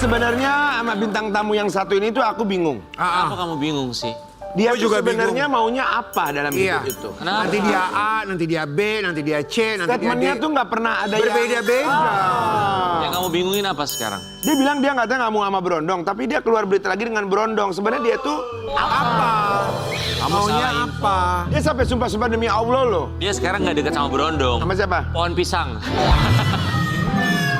sebenarnya sama bintang tamu yang satu ini tuh aku bingung. Apa kamu bingung sih? Dia tuh juga sebenarnya maunya apa dalam hidup itu? Kenapa? Nanti dia A, nanti dia B, nanti dia C, nanti Statementnya dia D. tuh nggak pernah ada Berbeda-beda. Yang kamu bingungin apa sekarang? Dia bilang dia nggak mau sama Berondong, tapi dia keluar berita lagi dengan Berondong. Sebenarnya dia tuh Apa? Kamu Maunya salah info. apa? dia sampai sumpah-sumpah demi Allah loh. Dia sekarang nggak dekat sama Berondong. Sama siapa? Pohon pisang.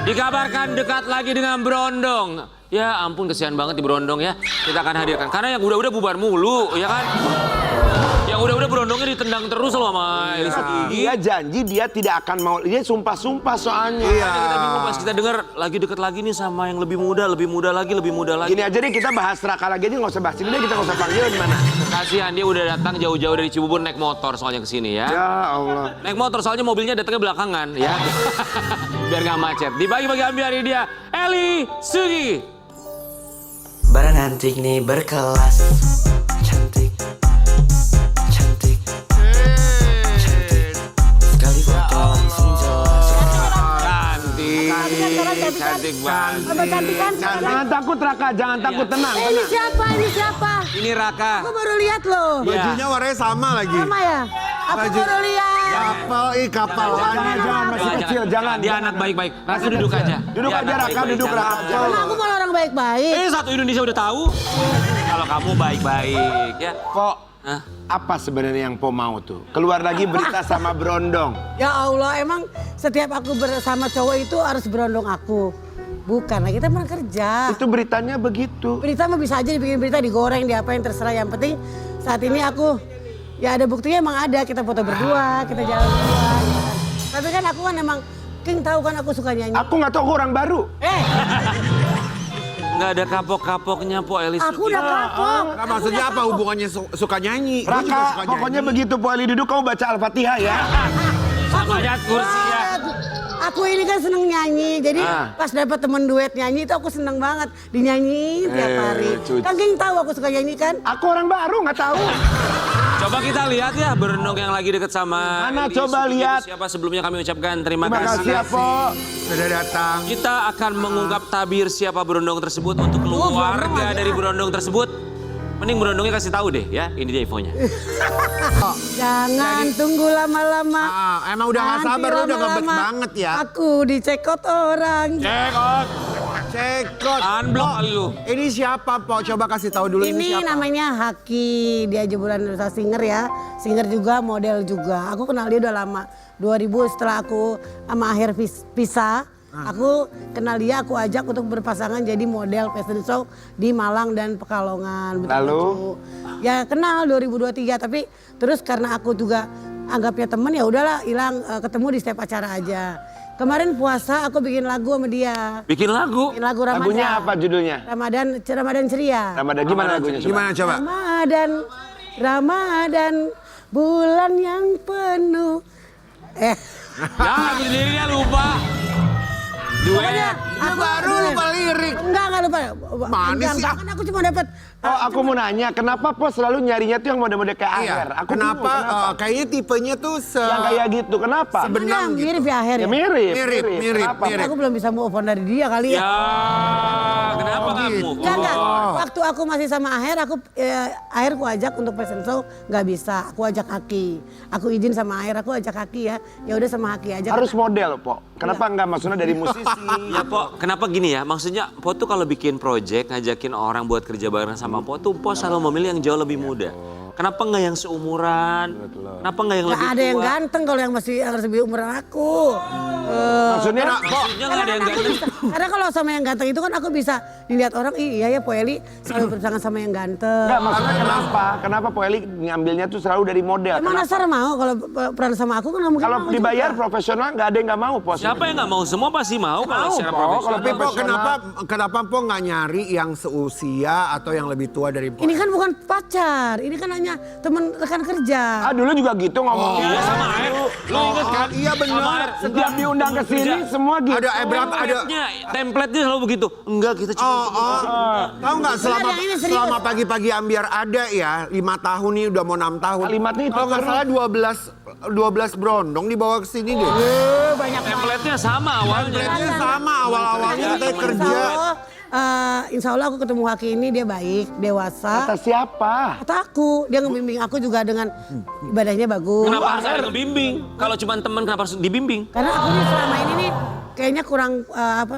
Dikabarkan dekat lagi dengan Berondong. Ya ampun, kesian banget di Berondong ya. Kita akan hadirkan. Karena yang udah-udah bubar mulu, ya kan? Yang udah-udah Berondongnya ditendang terus loh sama Elis Sugigi. Dia janji dia tidak akan mau. Dia sumpah-sumpah soalnya. Makanya kita bingung pas kita dengar lagi deket lagi nih sama yang lebih muda lagi. Gini aja deh, kita bahas Raka lagi aja, nggak usah bahas ini deh, kita nggak usah panggil gimana. Kasihan dia udah datang jauh-jauh dari Cibubur naik motor soalnya ke sini ya. Ya Allah. Naik motor soalnya mobilnya datangnya belakangan ya. Biar nggak macet. Dibagi-bagi ambil hari dia Eli Sugigi. Berantik nih berkelas. Cantik. Cantik. Sekali foto langsung jelas. Cantik banget. Kecantikan sekarang. Jangan takut Raka, jangan takut, tenang, Ini tenang. siapa? Ini siapa? Ini Raka. Aku baru lihat loh. Iya. Bajunya warnanya sama lagi. Sama ya? Aku Baju- baru lihat. Kapal. Jangan, masih kecil, jangan. Dia anak baik-baik. Raka duduk aja. Duduk Dia aja, anak Raka, baik-baik. duduk, Jangan. Raka. Karena aku malah orang baik-baik. Satu Indonesia udah tahu. Kalau kamu baik-baik ya. Kok Hah? apa sebenarnya yang Po mau tuh? Keluar lagi berita sama Berondong. Ya Allah, emang setiap aku bersama cowok itu harus berondong aku. Bukan, lah kita pernah kerja. Itu beritanya begitu. Berita mah bisa aja dibikin berita, digoreng, diapain, terserah. Yang penting saat ini aku, ya ada buktinya emang ada. Kita foto berdua, kita jalan berdua. Gitu kan. Tapi kan aku kan emang, King tahu kan aku suka nyanyi. Aku nggak tahu aku orang baru. Nggak ada kapok-kapoknya Po Elis Aku Sugigi. udah kapok. Nah, maksudnya apa hubungannya suka nyanyi? Gua juga Raka, suka pokoknya nyanyi. begitu Po Eli duduk, kamu baca Al-Fatihah ya. Sama aja kursi ya. Aku ini kan seneng nyanyi, jadi Ah. pas dapat temen duet nyanyi itu aku seneng banget dinyanyiin tiap hari. cuci. Kan King tahu aku suka nyanyi kan? Aku orang baru, nggak tahu. Coba kita lihat ya Berondong yang lagi deket sama Mana Eli coba Sugigi. lihat. Siapa sebelumnya kami ucapkan terima Terima kasih ya Po. Sudah datang. Kita akan mengungkap tabir siapa Berondong tersebut untuk keluarga dari Berondong tersebut. Mending Berondongnya kasih tahu deh ya, ini dia infonya. Jangan tunggu lama-lama. Emang udah gak Nanti sabar, lu udah ngebet lama-lama banget ya. Aku dicekot orang. Check out. Cekot. Unblock kali lu. Ini siapa, Po? Coba kasih tahu dulu ini Ini siapa. namanya Haki, dia jebolan Indonesia Singer ya. Singer juga, model juga. Aku kenal dia udah lama. 2000 setelah aku sama Akhir pisah. Aku kenal dia, aku ajak untuk berpasangan jadi model fashion show di Malang dan Pekalongan. Lalu? Ya kenal 2023, tapi terus karena aku juga anggapnya temen ya udahlah hilang, ketemu di setiap acara aja. Kemarin puasa aku bikin lagu sama dia. Bikin lagu. Bikin lagu Ramadan. Lagunya apa judulnya? Ramadan ceria. Ramadan gimana lagunya? Coba? Gimana coba? Ramadan bulan yang penuh. Ya, aku sendiri dia lupa. Pokoknya Duet. aku baru lupa lirik. Enggak lupa. Mana sih? Kan aku cuma dapat. Oh, aku mau nanya, kenapa Po selalu nyarinya tuh yang model-model kayak Aher? Iya. Aku Kenapa? bingung, Kayaknya tipenya tuh yang kayak gitu, kenapa? Sebenarnya Yang gitu. mirip ya akhir Ya ya. mirip, Mirip. Kenapa? Aku belum bisa move on dari dia kali ya. Ya, kenapa kamu? Enggak. Waktu aku masih sama Aher, Aher aku ajak untuk fashion show nggak bisa. Aku ajak Haki. Aku izin sama Aher, aku ajak Haki ya. Ya udah sama Haki aja. Harus model, Po. Kenapa enggak maksudnya dari musisi? Ya Po, kenapa gini ya? Maksudnya Po tuh kalau bikin project ngajakin orang buat kerja bareng sama Po tuh Po selalu memilih yang jauh lebih muda. Kenapa nggak yang seumuran? Kenapa nggak yang Nggak lebih tua? ada yang ganteng kalau yang masih harus lebih umuran aku. Maksudnya, Po, Maksudnya nggak ada yang ganteng. Karena kalau sama yang ganteng itu kan aku bisa dilihat orang, iya ya Po Eli selalu berpasangan sama yang ganteng. enggak maksudnya kenapa? Kenapa Po Eli ngambilnya tuh selalu dari model? Emang Kenapa? Nasar mau kalau peran sama aku kan nggak mungkin Kalau mau dibayar juga. profesional nggak ada yang nggak mau, Po. Siapa yang nggak mau? Semua pasti mau kalau Mau, secara Po. profesional. Kalau Tapi Po, profesional. kenapa Po nggak nyari yang seusia atau yang lebih tua dari Po? Ini kan bukan pacar, ini kan hanya teman rekan kerja. Ah, dulu juga gitu ngomongnya. Iya sama Air. Lo inget kan? Iya benar. Sama Air. Setiap diundang ke sini semua gitu. Ada berapa ada? Template-nya selalu begitu. Enggak, kita cuma Tahu nggak selama Benar, yang ini serius. selama pagi-pagi Ambiar ada ya 5 tahun nih udah mau 6 tahun. Kalimatnya itu Kalau nggak terus. salah 12 berondong dibawa ke sini deh. Banyak banget. template-nya sama awalnya. Template-nya sama awal-awalnya kita Insya kerja. Allah, insya Allah aku ketemu Haki ini dia baik, dewasa. Kata siapa? Kata aku, dia ngebimbing aku juga dengan ibadahnya bagus. Kenapa harus ada ngebimbing? Kalau cuma teman kenapa harus dibimbing? Karena aku nih selama ini nih kayaknya kurang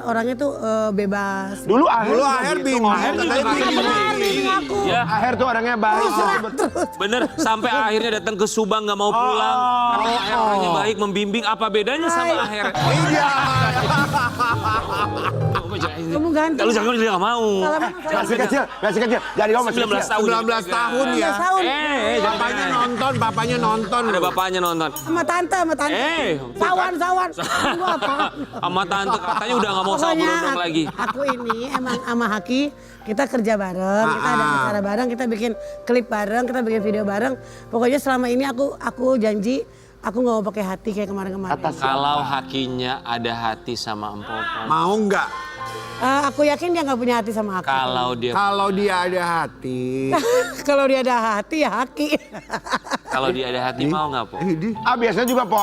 orangnya tuh bebas. Dulu Aher bingung. Aher Katanya Bimbing aku. Ya, Aher tuh orangnya baik. bener. Sampai akhirnya datang ke Subang nggak mau pulang. Karena Aher orangnya baik, membimbing. Apa bedanya sama Aher? Iya. Kamu ganteng. Kalau jangan dia nggak mau. Masih kecil. Jadi kamu masih 19 tahun. 19 tahun ya. 19 tahun. Bapaknya nonton. Ada bapaknya nonton. Sama tante. Sawan. Gua apa? Sama tante katanya udah nggak mau sama Brondong lagi. Aku ini emang sama Haki kita kerja bareng, kita ada acara bareng, kita bikin klip bareng, kita bikin video bareng. Pokoknya selama ini aku janji aku nggak mau pakai hati kayak kemarin-kemarin. Kalau Hakinya ada hati sama Empok. Mau nggak? Aku yakin dia nggak punya hati sama aku. Kalau dia ada hati. Kalau dia ada hati ya Haki. Kalau dia ada hati mau nggak, Po? Biasanya juga po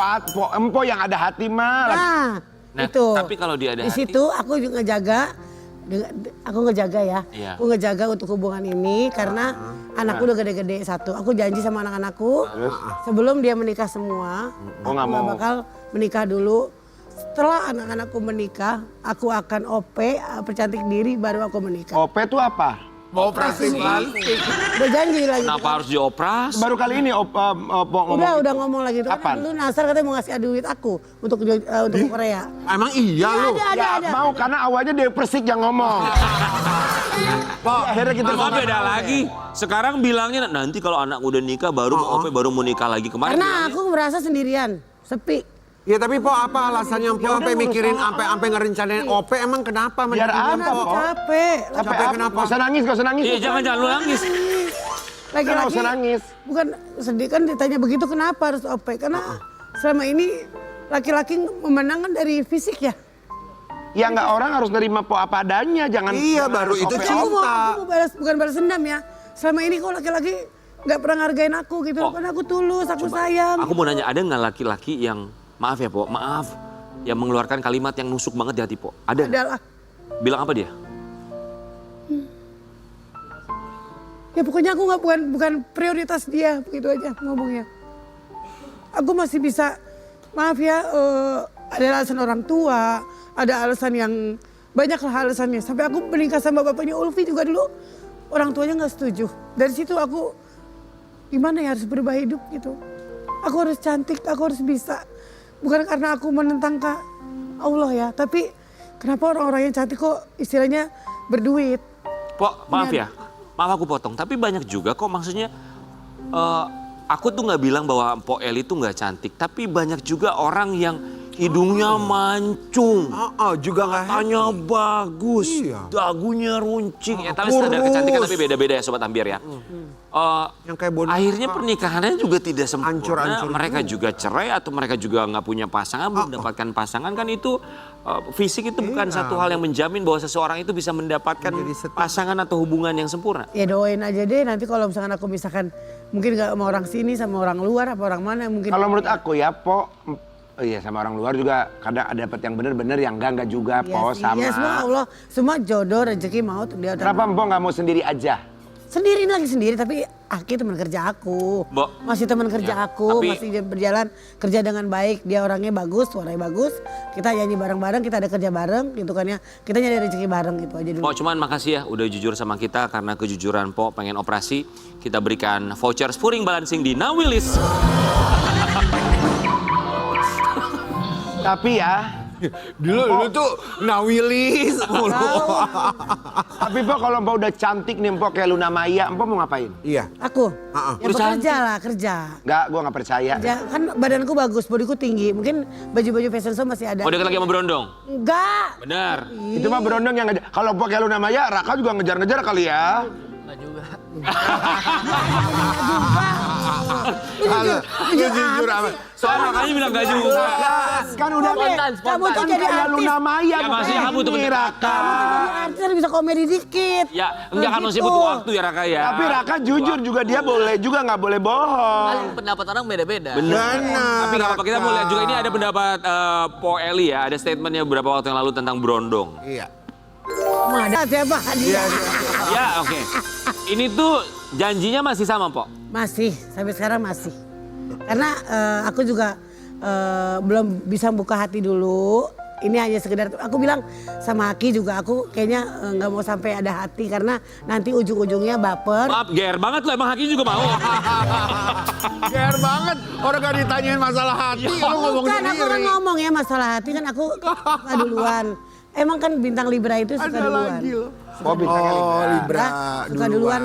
empo yang ada hati mah. Nah, itu. tapi kalau dia ada di hati. situ aku juga ngejaga. Aku ngejaga ya. Iya. Aku ngejaga untuk hubungan ini karena anakku udah gede-gede satu. Aku janji sama anak-anakku sebelum dia menikah semua. Oh nggak aku mau. bakal menikah dulu. Setelah anak-anakku menikah, aku akan OP, percantik diri baru aku menikah. OP itu apa? Operasi Udah janji lagi. Kenapa harus dioperasi? Baru kali ini ngomong. Udah ngomong lagi. Kapan? Dulu Nasar katanya mau ngasih duit aku untuk Korea. Emang iya lu? Ada. Mau karena awalnya dia Persik yang ngomong. Akhirnya kita Mama beda lagi. Sekarang bilangnya nanti kalau anak udah nikah baru mau OP baru mau nikah lagi. Kemarin Karena aku merasa sendirian, sepi. Ya tapi Po apa alasannya Po sampai mikirin sampai ngerencanain OP emang kenapa? Biar Mendingan, apa, Po? Po? Capek. Capek kenapa? Gak usah nangis. Iya jangan lu nangis. Nggak usah nangis. Bukan sedih kan ditanya begitu kenapa harus OP? Karena selama ini laki-laki memenangkan dari fisik ya. Ya nggak orang harus nerima po apa adanya, jangan. Iya, baru itu OP. cinta. Aku mau bukan balas dendam ya. Selama ini kok laki-laki nggak pernah ngargain aku gitu. Karena aku tulus, aku sayang. Aku mau nanya, ada nggak laki-laki yang maaf ya, Po, maaf, yang mengeluarkan kalimat yang nusuk banget di hati, Po? Ada? Adalah. Bilang apa dia? Ya pokoknya aku bukan prioritas dia, begitu aja ngomongnya. Aku masih bisa, maaf ya, ada alasan orang tua, ada alasan yang banyak lah alasannya. Sampai aku menikah sama bapaknya Ulfi juga dulu, orang tuanya nggak setuju. Dari situ aku gimana ya harus berubah hidup gitu. Aku harus cantik, aku harus bisa. Bukan karena aku menentang Kak Allah ya, tapi kenapa orang-orang yang cantik kok istilahnya berduit. Po, maaf ya, maaf aku potong. Tapi banyak juga kok maksudnya, aku tuh nggak bilang bahwa Po Eli itu nggak cantik. Tapi banyak juga orang yang hidungnya mancung. Juga nggak Matanya bagus, Iya. dagunya runcing. Tapi standar kecantikan tapi beda-beda ya Sobat Ambiar ya. Yang kayak boneka. Akhirnya pernikahannya juga tidak sempurna. Hancur-hancur Mereka juga cerai atau mereka juga nggak punya pasangan, belum mendapatkan pasangan kan itu fisik itu bukan satu hal yang menjamin bahwa seseorang itu bisa mendapatkan pasangan atau hubungan yang sempurna. Ya doain aja deh nanti kalau misalkan aku mungkin gak sama orang sini sama orang luar apa orang mana mungkin. Kalau menurut aku ya, Po, iya sama orang luar juga kadang ada dapat yang benar-benar yang enggak juga, Po, sama. Ya semua Allah, semua jodoh rezeki mau dia. Kenapa Mpok nggak mau sendiri aja? Sendiri tapi Aki teman kerja aku. Mbok. Masih teman kerja Ya, aku, tapi- masih berjalan kerja dengan baik. Dia orangnya bagus, suaranya bagus. Kita nyanyi bareng-bareng, kita ada kerja bareng gitu kan ya. Kita nyari rezeki bareng gitu aja dulu. Po cuman makasih ya udah jujur sama kita karena kejujuran Po pengen operasi. Kita berikan voucher Spuring Balancing di Nawilis. Tapi ya, Dulu tuh Nawilis mulu. tapi Po kalau Mpok udah cantik nih Mpok kayak Luna Maya, Mpok mau ngapain? Iya. Aku, ya Udah bekerja lah, kerja. Enggak, gua nggak percaya. Ya, kan badanku bagus, bodiku tinggi. Mungkin baju-baju fashion show masih ada. Mau deket lagi sama Berondong? Enggak. Benar. Itu mah berondong yang ngejar. Kalau Mpok kayak Luna Maya, Raka juga ngejar-ngejar kali ya. Jujur apa? Soalnya makanya bilang gak juga. Kan udah Kamu tuh kan jadi kayak artis. Luna Maya. Ya, masih kamu tuh ini, bener. Raka. Artis harus bisa komedi dikit. Ya enggak kan masih Gitu. butuh waktu ya Raka ya. Tapi Raka jujur juga dia boleh juga nggak boleh bohong. Pendapat orang beda-beda. Benar. Tapi nggak apa-apa, kita mau lihat juga ini ada pendapat Po Eli ya, ada statementnya beberapa waktu yang lalu tentang Berondong. Iya. Emang ada siapa? Dia. Ya oke. Ini tuh janjinya masih sama, Po? Masih, sampai sekarang masih. Karena aku juga belum bisa buka hati dulu. Ini hanya sekedar, aku bilang sama Aki juga aku kayaknya nggak mau sampai ada hati karena nanti ujung-ujungnya baper. Maaf, GR banget lo, emang Haki juga mau. Ger banget. Orang gak ditanyain masalah hati, lu ngomong Bukan, aku kan sendiri. ngomong ya masalah hati kan aku suka duluan. Emang kan bintang Libra itu suka Ada duluan. lagi loh. Oh, bintangnya Libra. Libra. Suka duluan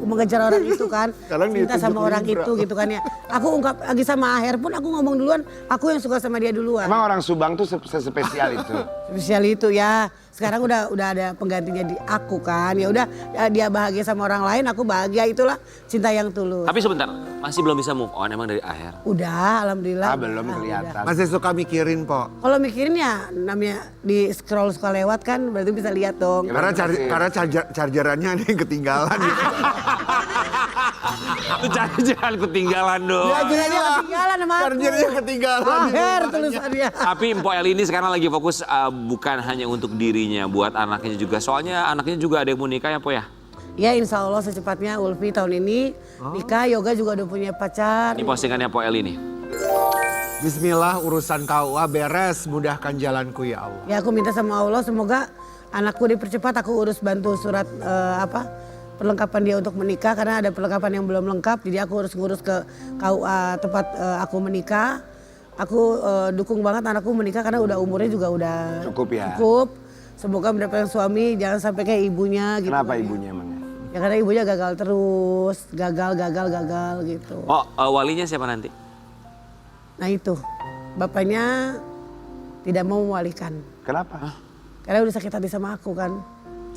mengejar orang itu kan. Sekarang Cinta sama ditunjuk orang Libra. itu gitu kan ya. Aku ungkap lagi sama Aher pun aku ngomong duluan, aku yang suka sama dia duluan. Emang orang Subang tuh spesial itu. Spesial itu ya. Sekarang udah ada penggantinya di aku kan. Ya udah dia bahagia sama orang lain, aku bahagia, itulah cinta yang tulus. Tapi sebentar, masih belum bisa move on emang dari Aher. Udah, alhamdulillah. Ah, belum udah. kelihatan. Masih suka mikirin, Po. Kalau mikirin ya namanya di scroll suka lewat kan berarti bisa lihat dong. Karena chargerannya ada yang ketinggalan gitu. Lu jangan ketinggalan dong. Ya, jadi dia ketinggalan sama aku. Chargernya ketinggalan. Aher tulisannya. Tapi Mpok Eli ini sekarang lagi fokus bukan hanya untuk dirinya, buat anaknya juga. Soalnya anaknya juga ada yang mau nikah ya, Po ya? Ya insya Allah secepatnya Ulfi tahun ini nikah, Yoga juga udah punya pacar. Ini postingannya Mpok Eli nih. Bismillah urusan KUA beres, mudahkan jalanku ya Allah. Ya aku minta sama Allah semoga anakku dipercepat, aku urus bantu surat perlengkapan dia untuk menikah karena ada perlengkapan yang belum lengkap, jadi aku harus ngurus ke KUA tempat aku menikah. Aku dukung banget anakku menikah karena udah umurnya juga udah Cukup ya. cukup. Semoga mendapatkan suami, jangan sampai kayak ibunya gitu. Kenapa ibunya emangnya? Ya karena ibunya gagal terus, gagal gitu. Oh, walinya siapa nanti? Nah itu, bapaknya tidak mau mewalikan. Kenapa? Karena udah sakit hati sama aku kan.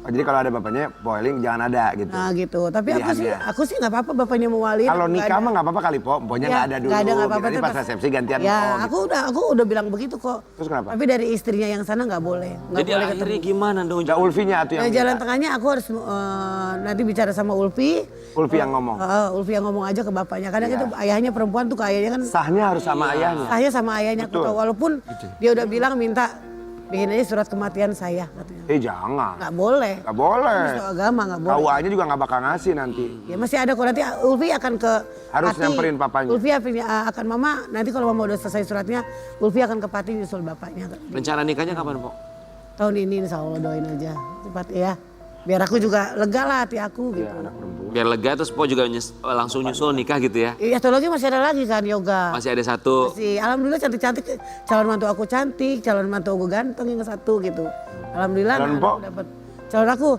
Oh, jadi kalau ada bapaknya, Poeling jangan ada gitu. Nah gitu, tapi Pilihannya. aku sih nggak apa-apa bapaknya mewaliin. Kalau nggak nikah ada. mah nggak apa-apa kali, Po. Pokoknya nggak ada dulu. Nggak ada, nggak apa-apa. Nanti pas resepsi gantian. Ya, Po, gitu. aku udah bilang begitu kok. Terus kenapa? Tapi dari istrinya yang sana nggak boleh. Nggak Jadi boleh akhirnya ketemu. gimana dong? Nggak Ulfinya tuh yang Nah, jalan minta. tengahnya aku harus nanti bicara sama Ulfi. Ulfi yang ngomong. Ulfi yang ngomong aja ke bapaknya. Kadang Iya. itu ayahnya perempuan tuh ke ayahnya kan. Sahnya harus sama ayahnya. Saya sama ayahnya aku Betul. tahu. Walaupun dia udah bilang minta bikin aja surat kematian saya katanya. Jangan. Nggak boleh. Nggak boleh. Itu agama nggak boleh. KUA-nya juga nggak bakal ngasih nanti. Ya masih ada kok nanti Ulfi akan ke Harus Pati. nyamperin papanya. Ulfi akan mama nanti kalau mama udah selesai suratnya Ulfi akan ke Pati nyusul bapaknya. Rencana nikahnya kapan, Po? Tahun ini insya Allah doain aja cepat ya. Biar aku juga lega lah hati aku gitu. Anak perempuan. Biar lega terus Po juga langsung nyusul nikah gitu ya. Iya astrologi masih ada lagi kan yoga. Masih ada satu. Masih, alhamdulillah cantik-cantik. Calon mantu aku cantik, calon mantu aku ganteng yang satu gitu. Alhamdulillah Calon nah, Po? aku dapat calon aku.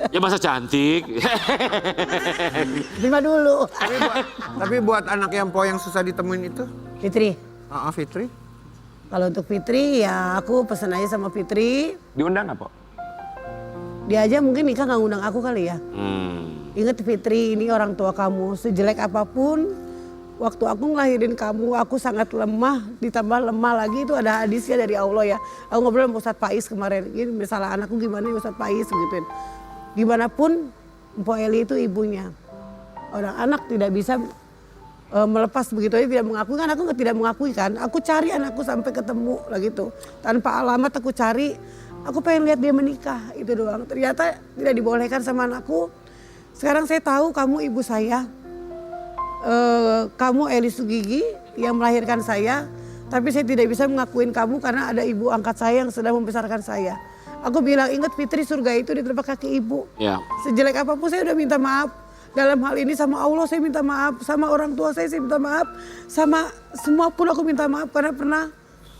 Ya masa cantik. Terima dulu. Tapi buat anak yang Po yang susah ditemuin itu, Fitri. Fitri. Kalau untuk Fitri ya aku pesan aja sama Fitri. Diundang nggak, Po? Dia aja mungkin nikah nggak ngundang aku kali ya. Ingat Fitri, ini orang tua kamu sejelek apapun, waktu aku ngelahirin kamu, aku sangat lemah, ditambah lemah lagi itu ada hadisnya dari Allah ya. Aku ngobrol sama Ustadz Faiz kemarin, ini misalnya anakku gimana ya Ustadz Faiz gituin. Dimanapun Mpok Eli itu ibunya. Orang anak tidak bisa melepas begitu aja tidak mengakui kan, aku tidak mengakui kan. Aku cari anakku sampai ketemu lah gitu. Tanpa alamat aku cari, aku pengen lihat dia menikah itu doang. Ternyata tidak dibolehkan sama anakku. Sekarang saya tahu kamu ibu saya, kamu Eli Sugigi yang melahirkan saya, tapi saya tidak bisa mengakuin kamu karena ada ibu angkat saya yang sedang membesarkan saya. Aku bilang ingat Fitri, surga itu di telapak kaki ibu. Ya. Sejelek apapun saya udah minta maaf. Dalam hal ini sama Allah saya minta maaf, sama orang tua saya minta maaf, sama semua pun aku minta maaf karena pernah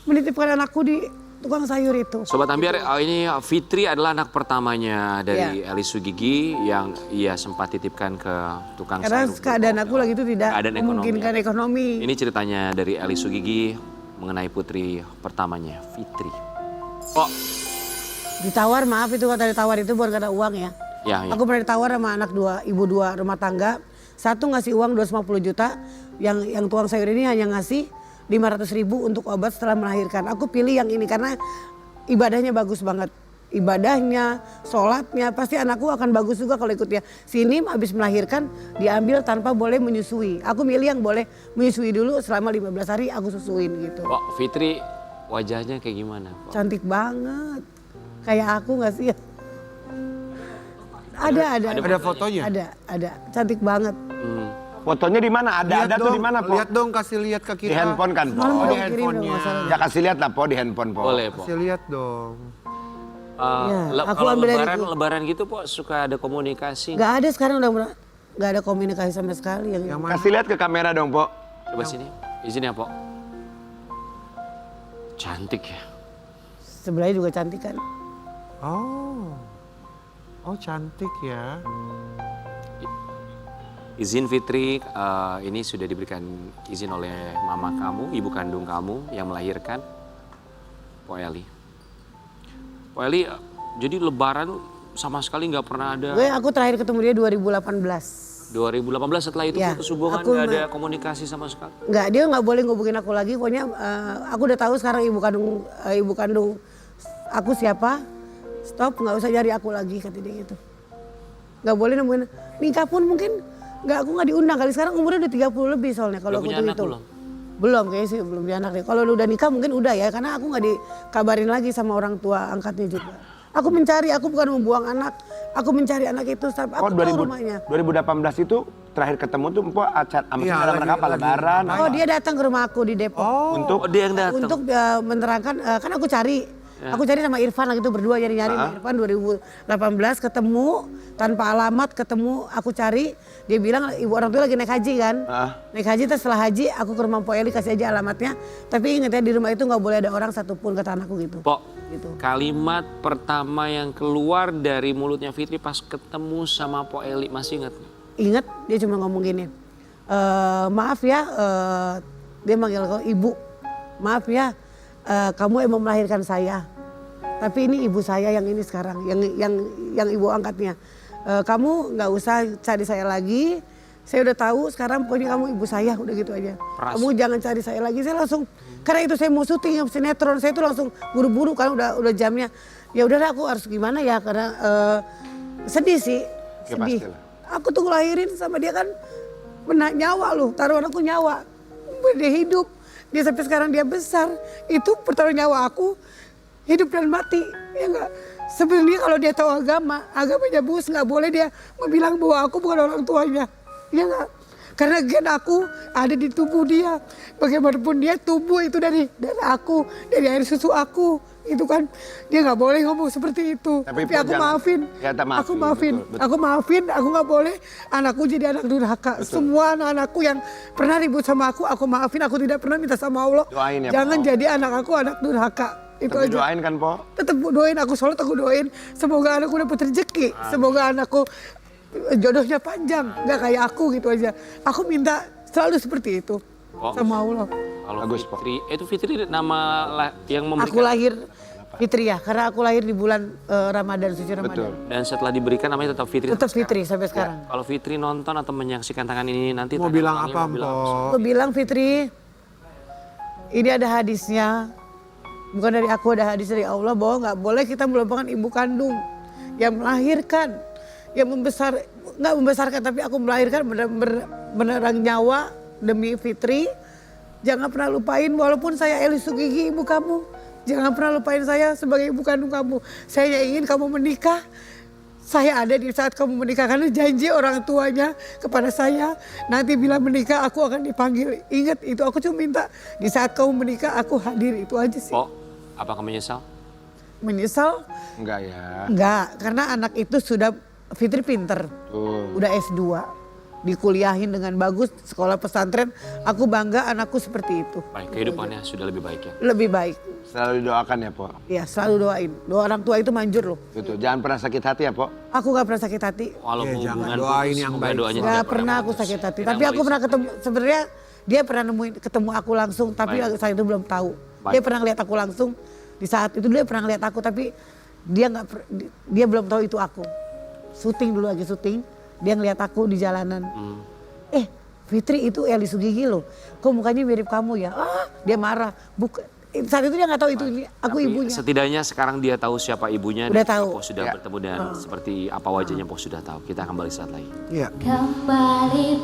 menitipkan anakku di tukang sayur itu. Sobat Ambiar, ini Fitri adalah anak pertamanya dari Eli Sugigi yang ia sempat titipkan ke tukang Karena sayur. keadaan aku lagi itu tidak Keadaan ekonomi. memungkinkan ekonomi. Ini ceritanya dari Eli Sugigi mengenai putri pertamanya, Fitri. Oh, Ditawar, maaf itu kata ditawar itu bukan kata uang ya. ya. Aku pernah ditawar sama anak ibu dua rumah tangga. Satu ngasih uang 250 juta, yang tukang sayur ini hanya ngasih 500.000 untuk obat setelah melahirkan. Aku pilih yang ini karena ibadahnya bagus banget. Ibadahnya, sholatnya, pasti anakku akan bagus juga kalau ikut dia. Sini habis melahirkan diambil tanpa boleh menyusui. Aku milih yang boleh menyusui dulu selama 15 hari aku susuin gitu. Fitri wajahnya kayak gimana? Po? Cantik banget. Kayak aku nggak sih? Ada. Ada fotonya? Ada. Cantik banget. Fotonya di mana? Ada tuh di mana, Po? Lihat dong, kasih lihat ke kita. Di handphone kan, Po? Semalam Oh, di aku kirim dong, handphonenya. masalah. Ya kasih lihat lah, Po, di handphone, Po. Boleh, Po. Kasih lihat dong. Iya, aku Kalau ambil dari lebaran gitu, Po, suka ada komunikasi. Nggak ada sekarang nggak ada komunikasi sama sekali. Yang mana? Kasih lihat ke kamera dong, Po. Coba sini, izin ya, Po. Cantik ya. Sebelahnya juga cantik kan. Oh cantik ya. Izin Fitri, ini sudah diberikan izin oleh mama kamu, ibu kandung kamu yang melahirkan, Po Eli. Po Eli, jadi lebaran sama sekali nggak pernah ada. Aku terakhir ketemu dia 2018. 2018 setelah itu Ya, putus hubungan, aku nggak ada komunikasi sama sekali. Nggak, dia nggak boleh ngubungin aku lagi. Pokoknya aku udah tahu sekarang ibu kandung aku siapa. Stop, nggak usah cari aku lagi, kata dia gitu. Nggak boleh nemuin. Nikah pun mungkin aku nggak diundang kali. Sekarang umurnya udah 30 lebih soalnya kalau aku Udah punya anak itu. belum? Belum, kayaknya sih belum punya anak deh. Kalau udah nikah mungkin udah ya, karena aku nggak dikabarin lagi sama orang tua angkatnya juga. Aku mencari, aku bukan membuang anak. Aku mencari anak itu, aku tahu rumahnya. 2018 itu terakhir ketemu tuh, Po, acara dalam rangka apa? Lebaran. Oh, dia datang ke rumah aku di Depok. Untuk Oh, dia yang datang. Untuk menerangkan, kan aku cari. Aku cari sama Irfan lagi itu berdua nyari-nyari sama Irfan 2018 ketemu tanpa alamat, ketemu aku cari, dia bilang ibu orang tua lagi naik haji kan. Naik haji terus setelah haji aku ke rumah Po Eli kasih aja alamatnya. Tapi ingat ya di rumah itu nggak boleh ada orang satupun, kata anakku gitu. Po, Gitu. kalimat pertama yang keluar dari mulutnya Fitri pas ketemu sama Po Eli, masih ingat? Ingat dia cuma ngomong gini, maaf ya, dia manggil aku ibu, maaf ya, kamu emang melahirkan saya, tapi ini ibu saya yang ini sekarang, yang ibu angkatnya. Kamu nggak usah cari saya lagi, saya udah tahu sekarang pokoknya kamu ibu saya, udah gitu aja. Kamu jangan cari saya lagi. Saya langsung, karena itu saya mau syuting sinetron, saya itu langsung buru-buru kan udah jamnya. Ya udahlah aku harus gimana ya, karena sedih sih, Ya, sedih. pastilah. Aku tuh ngelahirin sama dia kan nyawa loh, taruhan aku nyawa, dia hidup. Dia sampai sekarang dia besar, itu pertaruhan nyawa aku, hidup dan mati, ya enggak. Sebenarnya kalau dia tahu agamanya bagus, nggak boleh dia bilang bahwa aku bukan orang tuanya, ya enggak. Karena gen aku ada di tubuh dia, bagaimanapun dia tubuh itu dari aku, dari air susu aku, itu kan dia nggak boleh ngomong seperti itu. Tapi aku maafin, Ya, tak maafin, aku maafin, betul. aku maafin, aku nggak boleh anakku jadi anak durhaka. Semua anak-anakku yang pernah ribut sama aku maafin. Aku tidak pernah minta sama Allah. Doain ya, Jangan Po. jadi anak aku anak durhaka. Itu Tapi aja. doain kan, Po? Tetap doain, aku sholat aku doain. Semoga anakku dapat rezeki. Semoga anakku jodohnya panjang. Nggak kayak aku gitu aja. Aku minta selalu seperti itu Oh. sama Allah. Kalau Bagus, Po. Fitri, itu Fitri nama yang memberikan. Aku lahir Fitri ya, karena aku lahir di bulan Ramadan, suci Ramadan. Betul. Dan setelah diberikan namanya tetap Fitri. Tetap Fitri sampai sekarang. Kalau Fitri nonton atau menyaksikan tangan ini nanti Mau tangan bilang tangannya apa, mau bilang Mpok? Aku bilang Fitri, ini ada hadisnya, bukan dari aku, ada hadis dari Allah bahwa nggak boleh kita melupakan ibu kandung yang melahirkan, yang nggak membesarkan, tapi aku melahirkan beneran nyawa demi Fitri. Jangan pernah lupain, walaupun saya Eli Sugigi ibu kamu, jangan pernah lupain saya sebagai ibu kandung kamu. Saya ingin kamu menikah. Saya ada di saat kamu menikah, karena janji orang tuanya kepada saya, nanti bila menikah aku akan dipanggil. Ingat itu, aku cuma minta di saat kamu menikah aku hadir, itu aja sih. Po, apakah menyesal? Menyesal? Enggak ya. Enggak, karena anak itu sudah, Fitri pinter, Tuh. udah S2, dikuliahin dengan bagus, sekolah pesantren. Aku bangga anakku seperti itu. Baik, kehidupannya sudah lebih baik ya. Lebih baik, Selalu didoakan ya, Po? ya selalu doain. Doa orang tua itu manjur loh. Gitu. Jangan pernah sakit hati ya, Po? Aku gak pernah sakit hati. Walaupun Iya, jangan hubungan doain putus, yang semoga baik. doanya Gak tidak pernah aku putus. sakit hati, Tidak tapi aku balik. pernah ketemu, sebenarnya dia pernah ketemu aku langsung, tapi Baik. saya itu belum tahu. Baik. Dia pernah lihat aku langsung, di saat itu dia pernah lihat aku, tapi dia belum tahu itu aku. Syuting dulu lagi syuting, dia ngeliat aku di jalanan. Fitri itu Eli Sugigi loh, kok mukanya mirip kamu ya? Dia marah. Saat itu dia nggak tahu itu aku Tapi ibunya. setidaknya sekarang dia tahu siapa ibunya. Udah dan tahu. Po sudah bertemu dan seperti apa wajahnya Po sudah tahu. Kita akan balik saat lagi. Iya. Kembali